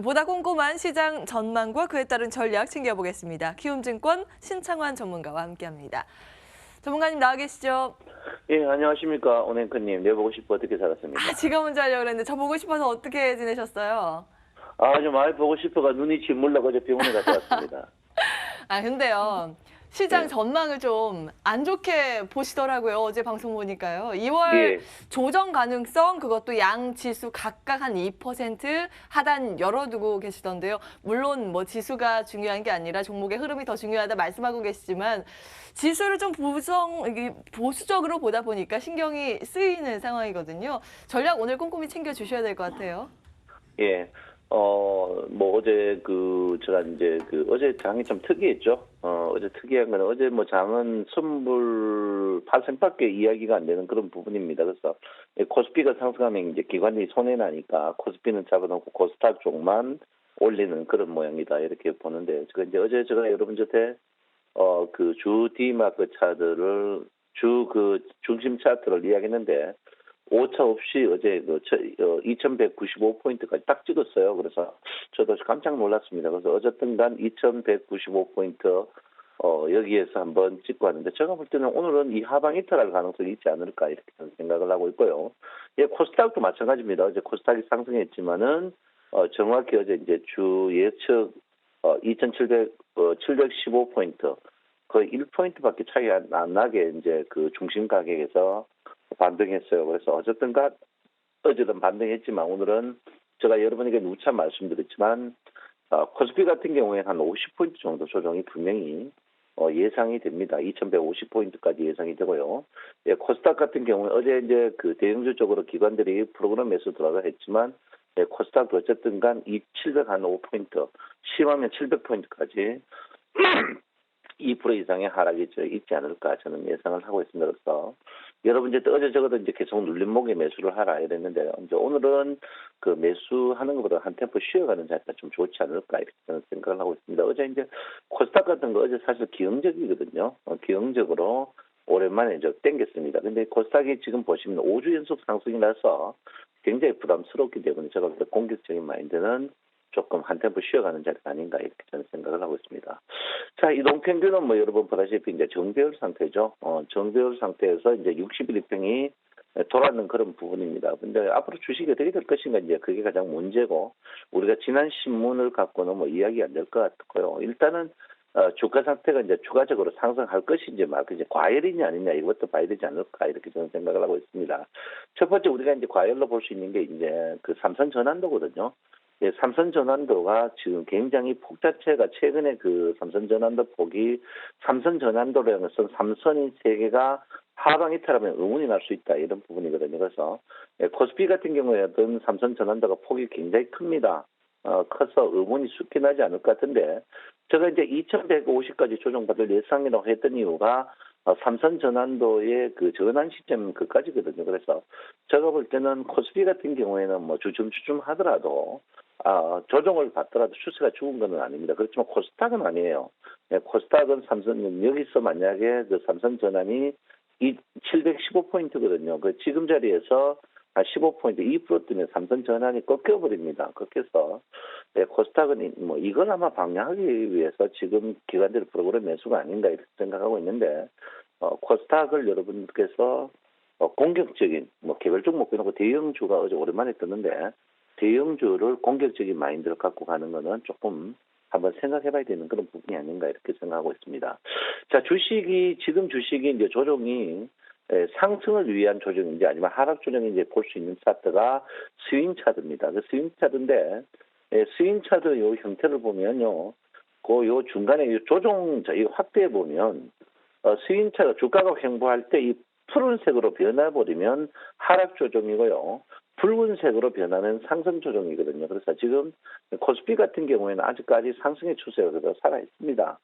보다 꼼꼼한 시장 전망과 그에 따른 전략 챙겨보겠습니다. 키움증권 신창환 전문가와 함께합니다. 전문가님 나와 계시죠? 예, 안녕하십니까. 오랭크님. 내 보고 싶어 어떻게 살았습니까? 지가 먼저 하려고 그랬는데 저 보고 싶어서 어떻게 지내셨어요? 좀 많이 보고 싶어가 눈이 짓물라고 어제 병원에 갔다 왔습니다. 근데요. 시장 예, 전망을 좀 안 좋게 보시더라고요. 어제 방송 보니까요. 2월 예, 조정 가능성 그것도 양 지수 각각 한 2% 하단 열어두고 계시던데요. 물론 뭐 지수가 중요한 게 아니라 종목의 흐름이 더 중요하다 말씀하고 계시지만 지수를 좀 이게 보수적으로 보다 보니까 신경이 쓰이는 상황이거든요. 전략 오늘 꼼꼼히 챙겨 주셔야 될 것 같아요. 예. 어제 제가 이제 어제 장이 좀 특이했죠. 어제 특이한 건 어제 뭐 장은 선물 파생밖에 이야기가 안 되는 그런 부분입니다. 그래서 코스피가 상승하면 이제 기관이 손해나니까 코스피는 잡아놓고 코스닥 쪽만 올리는 그런 모양이다. 이렇게 보는데, 어제 제가 여러분한테 주 D마크 차트를 중심 차트를 이야기했는데 오차 없이 어제 2195포인트까지 딱 찍었어요. 그래서 저도 깜짝 놀랐습니다. 그래서 어쨌든 간 2195포인트 여기에서 한번 찍고 왔는데, 제가 볼 때는 오늘은 이 하방 이탈할 가능성이 있지 않을까 이렇게 저는 생각을 하고 있고요. 예, 코스닥도 마찬가지입니다. 어제 코스닥이 상승했지만은 정확히 어제 이제 주 예측 715포인트 거의 1포인트밖에 차이 안 나게 이제 중심 가격에서 반등했어요. 그래서 어쨌든 어제는 반등했지만 오늘은 제가 여러분에게 누차 말씀드렸지만 코스피 같은 경우에 한 50포인트 정도 조정이 분명히 예상이 됩니다. 2150포인트까지 예상이 되고요. 예, 코스닥 같은 경우에 어제 이제 대형주 쪽으로 기관들이 프로그램 매수 들어가 했지만, 예, 코스닥도 어쨌든 간 705포인트, 심하면 700포인트까지 2% 이상의 하락이 있지 않을까 저는 예상을 하고 있습니다. 그래서 여러분 이제 어제 적어도 이제 계속 눌림목에 매수를 하라 이랬는데, 이제 오늘은 매수하는 것보다 한 템포 쉬어가는 자리가 좀 좋지 않을까 이렇게 저는 생각을 하고 있습니다. 어제 이제 코스닥 같은 거 어제 사실 기형적이거든요. 기형적으로 오랜만에 이제 땡겼습니다. 근데 코스닥이 지금 보시면 5주 연속 상승이라서 굉장히 부담스럽기 때문에 제가 볼 때 공격적인 마인드는 조금 한 템포 쉬어가는 자리가 아닌가 이렇게 저는 생각을 하고 있습니다. 자, 이동평균은 뭐 여러분 보다시피 이제 정배열 상태죠. 정배열 상태에서 이제 60일 이평이 돌았는 그런 부분입니다. 근데 앞으로 주식이 어떻게 될 것인가 이제 그게 가장 문제고, 우리가 지난 신문을 갖고는 뭐 이야기 안 될 것 같고요. 일단은 주가 상태가 이제 추가적으로 상승할 것인지 말고 이제 과열이냐 아니냐 이것도 봐야 되지 않을까 이렇게 저는 생각을 하고 있습니다. 첫 번째 우리가 이제 과열로 볼 수 있는 게 이제 삼선 전환도거든요. 예, 삼선 전환도가 지금 굉장히 폭 자체가 최근에 삼선 전환도 폭이 삼선 전환도라는 것은 삼선이 세 개가 하방 이탈하면 의문이 날 수 있다 이런 부분이거든요. 그래서 예, 코스피 같은 경우에는 삼선 전환도가 폭이 굉장히 큽니다. 커서 의문이 쉽게 나지 않을 것 같은데, 제가 이제 2150까지 조정받을 예상이라고 했던 이유가 삼선 전환도의 전환 시점 그까지거든요. 그래서 제가 볼 때는 코스피 같은 경우에는 뭐 주춤주춤 하더라도 조정을 받더라도 추세가 죽은 건 아닙니다. 그렇지만 코스닥은 아니에요. 네, 코스닥은 여기서 만약에 삼선 전환이 715포인트거든요. 지금 자리에서 15포인트, 2% 때문에 삼선 전환이 꺾여버립니다. 꺾여서, 네, 코스닥은 뭐 이걸 아마 방향하기 위해서 지금 기관들 프로그램 매수가 아닌가 이렇게 생각하고 있는데, 코스닥을 여러분께서 공격적인 개별 종목 빼놓고 대형주가 어제 오랜만에 떴는데, 대형주를 공격적인 마인드를 갖고 가는 거는 조금 한번 생각해봐야 되는 그런 부분이 아닌가 이렇게 생각하고 있습니다. 자, 지금 주식이 이제 조정이 상승을 위한 조정인지 아니면 하락 조정인지 볼 수 있는 차트가 스윙 차트입니다. 스윙 차트인데, 스윙 차트 요 형태를 보면요, 요 중간에 조정 확대해 보면 스윙 차트 주가가 횡보할 때 이 푸른색으로 변해버리면 하락 조정이고요. 붉은색으로 변하는 상승 조정이거든요. 그래서 지금 코스피 같은 경우에는 아직까지 상승의 추세가 그대로 살아있습니다.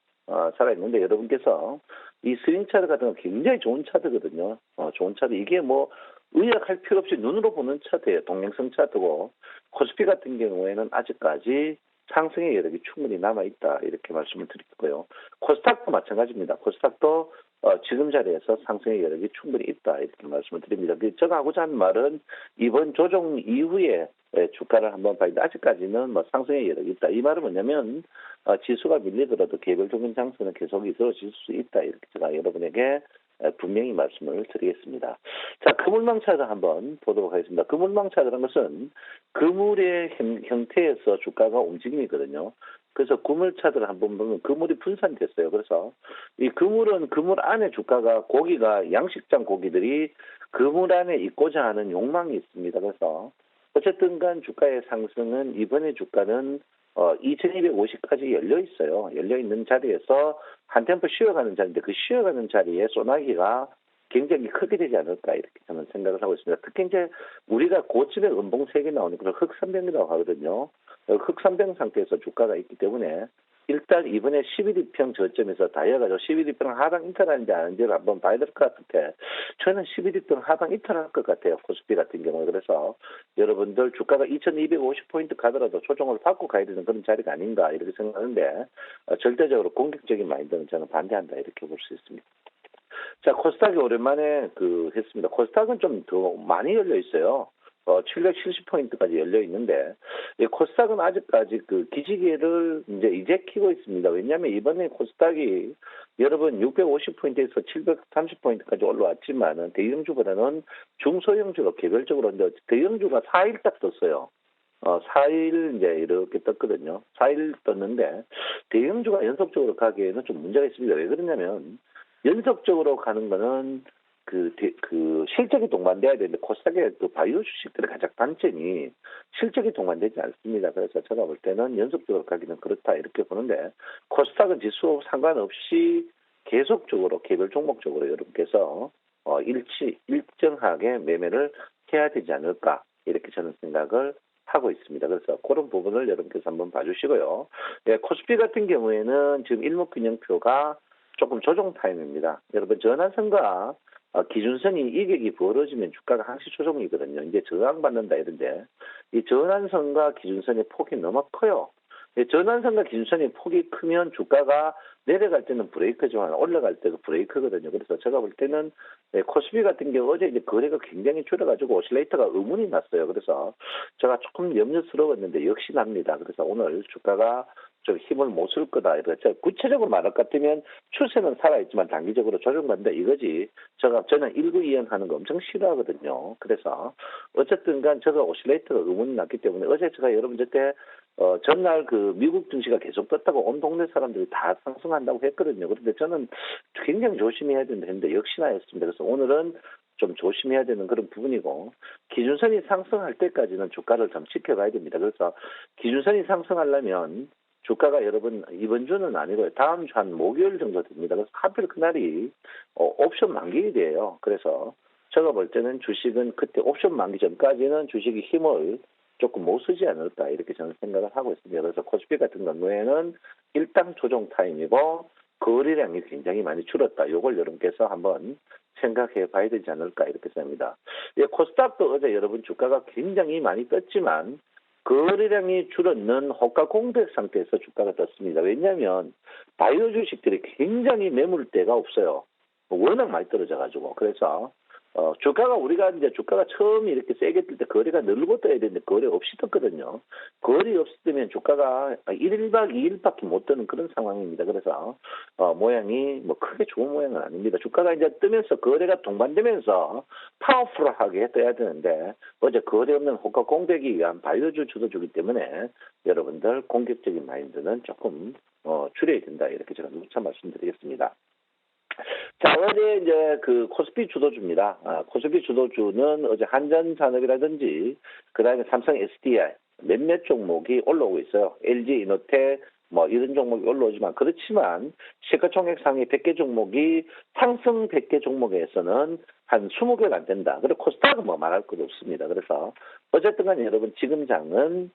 살아있는데 여러분께서 이 스윙 차트 같은 건 굉장히 좋은 차트거든요. 좋은 차트. 이게 뭐 의학할 필요 없이 눈으로 보는 차트예요. 동행성 차트고, 코스피 같은 경우에는 아직까지 상승의 여력이 충분히 남아있다 이렇게 말씀을 드리고요. 코스닥도 마찬가지입니다. 코스닥도 지금 자리에서 상승의 여력이 충분히 있다 이렇게 말씀을 드립니다. 제가 하고자 하는 말은 이번 조정 이후에 주가를 한번 봐야 돼. 아직까지는 뭐 상승의 여력이 있다. 이 말은 뭐냐면 지수가 밀리더라도 개별적인 장세는 계속 이루어질 수 있다. 이렇게 제가 여러분에게 분명히 말씀을 드리겠습니다. 자, 그물망 차트를 한번 보도록 하겠습니다. 그물망 차트라는 것은 그물의 형태에서 주가가 움직이거든요. 그래서 그물 차트를 한번 보면 그물이 분산됐어요. 그래서 이 그물은 그물 안에 주가가 고기가 양식장 고기들이 그물 안에 있고자 하는 욕망이 있습니다. 그래서 어쨌든 간 주가의 상승은 이번에 주가는 2250까지 열려 있어요. 열려 있는 자리에서 한 템포 쉬어가는 자리인데 그 쉬어가는 자리에 소나기가 굉장히 크게 되지 않을까 이렇게 저는 생각을 하고 있습니다. 특히 이제 우리가 고점에 음봉색이 나오는 그런 흑산병이라고 하거든요. 흑산병 상태에서 주가가 있기 때문에 일단 이번에 11일평 저점에서 다이어가지고 11일평 하방 이탈하는지 아닌지를 한번 봐야 될 것 같은데 저는 11일평 하방 이탈할 것 같아요. 코스피 같은 경우에. 그래서 여러분들 주가가 2250포인트 가더라도 조정을 받고 가야 되는 그런 자리가 아닌가 이렇게 생각하는데 절대적으로 공격적인 마인드는 저는 반대한다 이렇게 볼 수 있습니다. 자, 코스닥이 오랜만에 했습니다. 코스닥은 좀 더 많이 열려 있어요. 770포인트까지 열려 있는데, 이 코스닥은 아직까지 기지개를 이제 키고 있습니다. 왜냐하면 이번에 코스닥이 여러분 650포인트에서 730포인트까지 올라왔지만은 대형주보다는 중소형주로 개별적으로 이제 대형주가 4일 딱 떴어요. 4일 이제 이렇게 떴거든요. 4일 떴는데 대형주가 연속적으로 가기에는 좀 문제가 있습니다. 왜 그러냐면 연속적으로 가는 거는 실적이 동반돼야 되는데 코스닥의 바이오 주식들의 가장 단점이 실적이 동반되지 않습니다. 그래서 제가 볼 때는 연속적으로 가기는 그렇다 이렇게 보는데 코스닥은 지수 상관없이 계속적으로 개별 종목적으로 여러분께서 일정하게 매매를 해야 되지 않을까 이렇게 저는 생각을 하고 있습니다. 그래서 그런 부분을 여러분께서 한번 봐주시고요. 네, 코스피 같은 경우에는 지금 일목균형표가 조금 조정 타임입니다. 여러분 전환선과 기준선이 이격이 벌어지면 주가가 항시 조정이거든요. 이제 저항받는다 이런데 이 전환선과 기준선의 폭이 너무 커요. 전환선과 기준선의 폭이 크면 주가가 내려갈 때는 브레이크지만 올라갈 때도 브레이크거든요. 그래서 제가 볼 때는 코스피 같은 경우 어제 이제 거래가 굉장히 줄어가지고 오실레이터가 의문이 났어요. 그래서 제가 조금 염려스러웠는데 역시 납니다. 그래서 오늘 주가가 좀 힘을 못 쓸 거다. 이래서 구체적으로 말할 것 같으면 추세는 살아있지만 단기적으로 조정받는다 이거지. 저는 일구이연하는 거 엄청 싫어하거든요. 그래서 어쨌든 간 제가 오실레이터가 의문이 났기 때문에 어제 제가 여러분들 때 전날 미국 증시가 계속 떴다고 온 동네 사람들이 다 상승한다고 했거든요. 그런데 저는 굉장히 조심해야 된다 했는데 역시나였습니다. 그래서 오늘은 좀 조심해야 되는 그런 부분이고 기준선이 상승할 때까지는 주가를 좀 지켜가야 됩니다. 그래서 기준선이 상승하려면 주가가 여러분 이번 주는 아니고요. 다음 주 한 목요일 정도 됩니다. 그래서 하필 그날이 옵션 만기일이에요. 그래서 제가 볼 때는 주식은 그때 옵션 만기 전까지는 주식이 힘을 조금 못 쓰지 않을까 이렇게 저는 생각을 하고 있습니다. 그래서 코스피 같은 경우에는 일당 조정 타임이고 거래량이 굉장히 많이 줄었다. 이걸 여러분께서 한번 생각해 봐야 되지 않을까 이렇게 생각합니다. 예, 코스닥도 어제 여러분 주가가 굉장히 많이 떴지만 거래량이 줄었는 호가 공백 상태에서 주가가 떴습니다. 왜냐하면 바이오 주식들이 굉장히 매물대가 없어요. 워낙 많이 떨어져가지고. 그래서 주가가 우리가 이제 주가가 처음 이렇게 세게 뜰 때 거래가 늘고 떠야 되는데 거래 없이 떴거든요. 거래 없이 뜨면 주가가 1박 2일밖에 못 뜨는 그런 상황입니다. 그래서 모양이 뭐 크게 좋은 모양은 아닙니다. 주가가 이제 뜨면서 거래가 동반되면서 파워풀하게 떠야 되는데 어제 거래 없는 호가 공백에 의한 바이오주 주도주기 때문에 여러분들 공격적인 마인드는 조금 줄여야 된다 이렇게 제가 누차 말씀드리겠습니다. 자, 어제 이제 코스피 주도주입니다. 코스피 주도주는 어제 한전산업이라든지, 그 다음에 삼성 SDI, 몇몇 종목이 올라오고 있어요. LG 이노텍, 뭐 이런 종목이 올라오지만, 그렇지만 시가총액 상위 100개 종목이 상승 100개 종목에서는 한 20개가 안 된다. 그리고 코스닥은 뭐 말할 것도 없습니다. 그래서 어쨌든 간에 여러분 지금 장은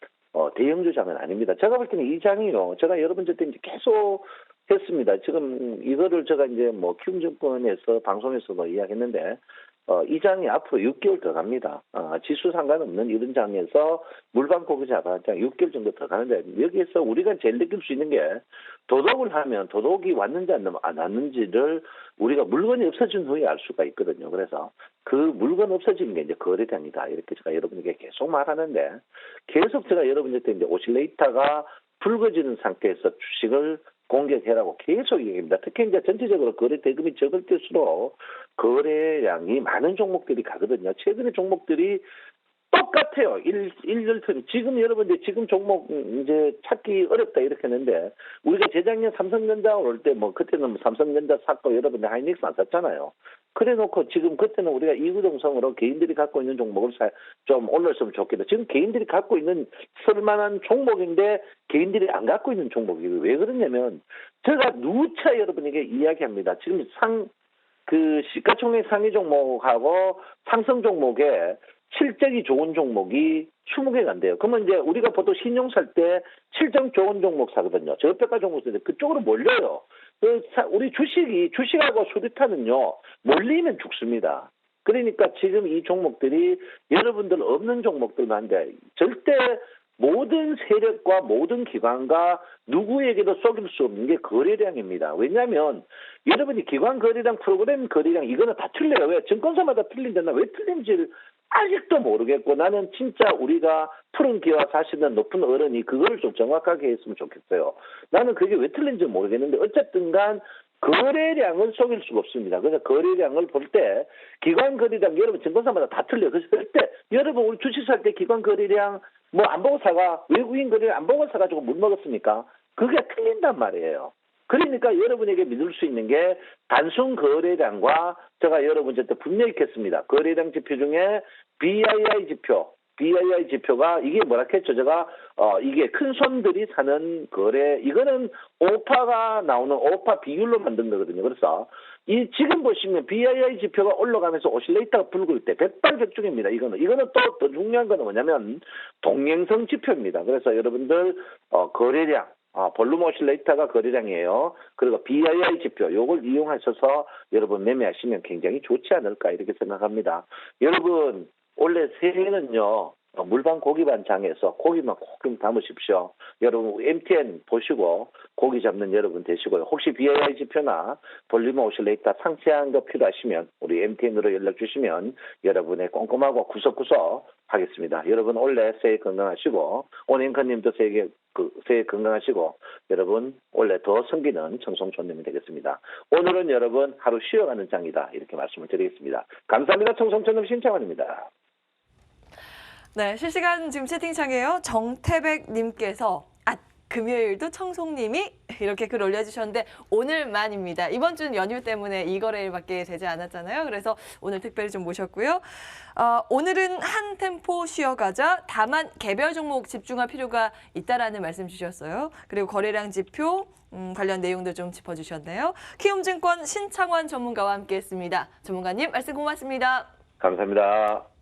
대형주 장은 아닙니다. 제가 볼 때는 이 장이요. 제가 여러분들 때 이제 계속 했습니다. 지금 이거를 제가 이제 키움증권에서 방송에서 이야기했는데 이 장이 앞으로 6개월 더 갑니다. 지수 상관없는 이런 장에서 물방 고기 잡아장 6개월 정도 더 가는데 여기에서 우리가 제일 느낄 수 있는 게 도덕을 하면 도덕이 왔는지 안 왔는지를 우리가 물건이 없어진 후에 알 수가 있거든요. 그래서 그 물건 없어지는 게 이제 거래량이다. 이렇게 제가 여러분에게 계속 말하는데 계속 제가 여러분한테 이제 오실레이터가 붉어지는 상태에서 주식을 공격해라고 계속 얘기합니다. 특히 이제 전체적으로 거래 대금이 적을 때수록 거래량이 많은 종목들이 가거든요. 최근에 종목들이 똑같아요. 일절처럼. 지금 여러분들 지금 종목 이제 찾기 어렵다 이렇게 했는데 우리가 재작년 삼성전자 올 때 뭐 그때는 삼성전자 샀고 여러분들 하이닉스 안 샀잖아요. 그래 놓고 지금 그때는 우리가 이구동성으로 개인들이 갖고 있는 종목을 좀 올렸으면 좋겠다. 지금 개인들이 갖고 있는 쓸만한 종목인데 개인들이 안 갖고 있는 종목이에요. 왜 그러냐면 제가 누차 여러분에게 이야기합니다. 지금 그 시가총액 상위 종목하고 상승 종목에 실적이 좋은 종목이 20개가 안 돼요. 그러면 이제 우리가 보통 신용 살 때 실적 좋은 종목 사거든요. 저평가 종목 사는데 그쪽으로 몰려요. 우리 주식하고 수리타는요, 몰리면 죽습니다. 그러니까 지금 이 종목들이 여러분들 없는 종목들만데 절대 모든 세력과 모든 기관과 누구에게도 속일 수 없는 게 거래량입니다. 왜냐하면 여러분이 기관 거래량, 프로그램 거래량 이거는 다 틀려요. 왜? 증권사마다 틀린다나 왜 틀린지를 아직도 모르겠고 나는 진짜 우리가 푸른 기와 사시는 높은 어른이 그거를 좀 정확하게 했으면 좋겠어요. 나는 그게 왜 틀린지 모르겠는데 어쨌든 간 거래량은 속일 수가 없습니다. 그래서 거래량을 볼 때 기관 거래량 여러분 증권사마다 다 틀려요. 그래서 그때 여러분 우리 주식 살 때 기관 거래량 뭐 안 보고 사가 외국인 거래량 안 보고 사가지고 못 먹었습니까? 그게 틀린단 말이에요. 그러니까 여러분에게 믿을 수 있는 게 단순 거래량과 제가 여러분한테 분명히 했습니다. 거래량 지표 중에 BII 지표가 이게 뭐라 했죠? 제가 이게 큰 손들이 사는 거래 이거는 오파가 나오는 오파 비율로 만든 거거든요. 그래서 이 지금 보시면 BII 지표가 올라가면서 오실레이터가 불고 있대. 백발백중입니다. 이거는 또 더 중요한 거는 뭐냐면 동행성 지표입니다. 그래서 여러분들 거래량 볼륨 오실레이터가 거래량이에요. 그리고 BII 지표, 요걸 이용하셔서 여러분 매매하시면 굉장히 좋지 않을까 이렇게 생각합니다. 여러분, 원래 새해는요, 물방 고기반장에서 고기만 꼭 좀 담으십시오. 여러분, MTN 보시고 고기 잡는 여러분 되시고요. 혹시 BII 지표나 볼륨 오실레이터 상세한 거 필요하시면 우리 MTN으로 연락 주시면 여러분의 꼼꼼하고 구석구석 하겠습니다. 여러분, 올해 새해 건강하시고, 오앵커님도 새해 건강하시고, 여러분, 올해 더 섬기는 청송촌님이 되겠습니다. 오늘은 여러분, 하루 쉬어가는 장이다. 이렇게 말씀을 드리겠습니다. 감사합니다. 청송촌님 신창원입니다. 네, 실시간 지금 채팅창에요. 정태백님께서 금요일도 청송님이 이렇게 글 올려주셨는데 오늘만입니다. 이번 주는 연휴 때문에 이 거래일밖에 되지 않았잖아요. 그래서 오늘 특별히 좀 모셨고요. 오늘은 한 템포 쉬어가자. 다만 개별 종목 집중할 필요가 있다라는 말씀 주셨어요. 그리고 거래량 지표 관련 내용도 좀 짚어주셨네요. 키움증권 신창원 전문가와 함께했습니다. 전문가님 말씀 고맙습니다. 감사합니다.